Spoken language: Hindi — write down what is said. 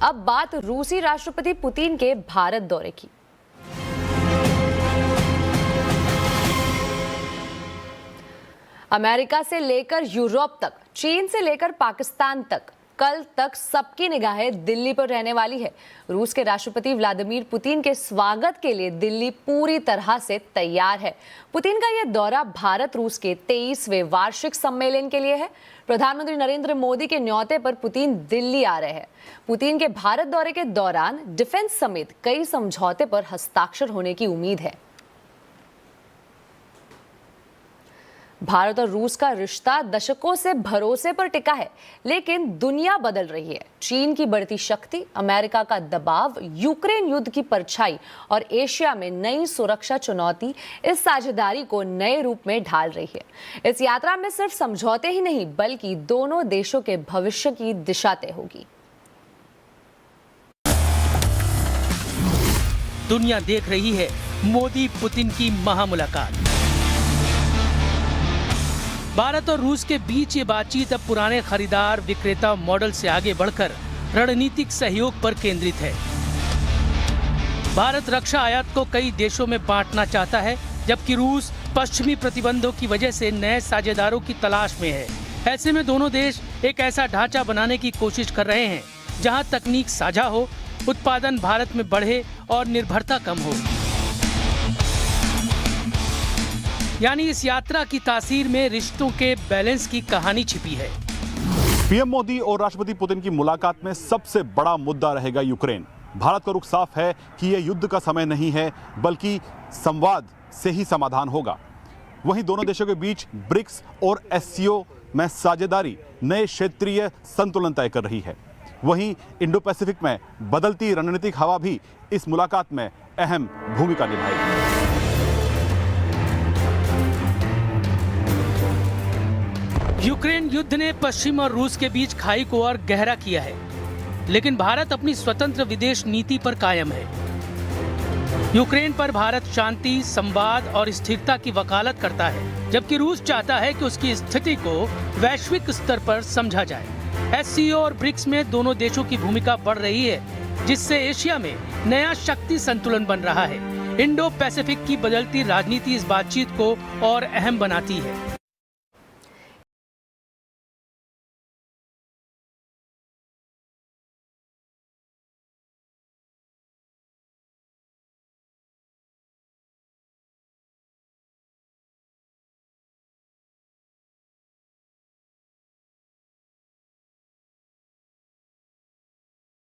अब बात रूसी राष्ट्रपति पुतिन के भारत दौरे की। अमेरिका से लेकर यूरोप तक, चीन से लेकर पाकिस्तान तक, कल तक सबकी निगाहें दिल्ली पर रहने वाली है। रूस के राष्ट्रपति व्लादिमीर पुतिन के स्वागत के लिए दिल्ली पूरी तरह से तैयार है। पुतिन का यह दौरा भारत रूस के 23वें वार्षिक सम्मेलन के लिए है। प्रधानमंत्री नरेंद्र मोदी के न्योते पर पुतिन दिल्ली आ रहे हैं। पुतिन के भारत दौरे के दौरान डिफेंस समेत कई समझौते पर हस्ताक्षर होने की उम्मीद है। भारत और रूस का रिश्ता दशकों से भरोसे पर टिका है, लेकिन दुनिया बदल रही है। चीन की बढ़ती शक्ति, अमेरिका का दबाव, यूक्रेन युद्ध की परछाई और एशिया में नई सुरक्षा चुनौती इस साझेदारी को नए रूप में ढाल रही है। इस यात्रा में सिर्फ समझौते ही नहीं, बल्कि दोनों देशों के भविष्य की दिशा तय होगी। दुनिया देख रही है मोदी पुतिन की महामुलाकात। भारत और रूस के बीच ये बातचीत अब पुराने खरीदार विक्रेता मॉडल से आगे बढ़कर रणनीतिक सहयोग पर केंद्रित है। भारत रक्षा आयात को कई देशों में बांटना चाहता है, जबकि रूस पश्चिमी प्रतिबंधों की वजह से नए साझेदारों की तलाश में है। ऐसे में दोनों देश एक ऐसा ढांचा बनाने की कोशिश कर रहे हैं जहां तकनीक साझा हो, उत्पादन भारत में बढ़े और निर्भरता कम हो। यानी इस यात्रा की तासीर में रिश्तों के बैलेंस की कहानी छिपी है। पीएम मोदी और राष्ट्रपति पुतिन की मुलाकात में सबसे बड़ा मुद्दा रहेगा यूक्रेन। भारत का रुख साफ है कि यह युद्ध का समय नहीं है, बल्कि संवाद से ही समाधान होगा। वहीं दोनों देशों के बीच ब्रिक्स और एससीओ में साझेदारी नए क्षेत्रीय संतुलन तय कर रही है। वहीं इंडो पैसिफिक में बदलती रणनीतिक हवा भी इस मुलाकात में अहम भूमिका निभाएगी। यूक्रेन युद्ध ने पश्चिम और रूस के बीच खाई को और गहरा किया है, लेकिन भारत अपनी स्वतंत्र विदेश नीति पर कायम है। यूक्रेन पर भारत शांति, संवाद और स्थिरता की वकालत करता है, जबकि रूस चाहता है कि उसकी स्थिति को वैश्विक स्तर पर समझा जाए। एससीओ और ब्रिक्स में दोनों देशों की भूमिका बढ़ रही है, जिससे एशिया में नया शक्ति संतुलन बन रहा है। इंडो पैसिफिक की बदलती राजनीति इस बातचीत को और अहम बनाती है।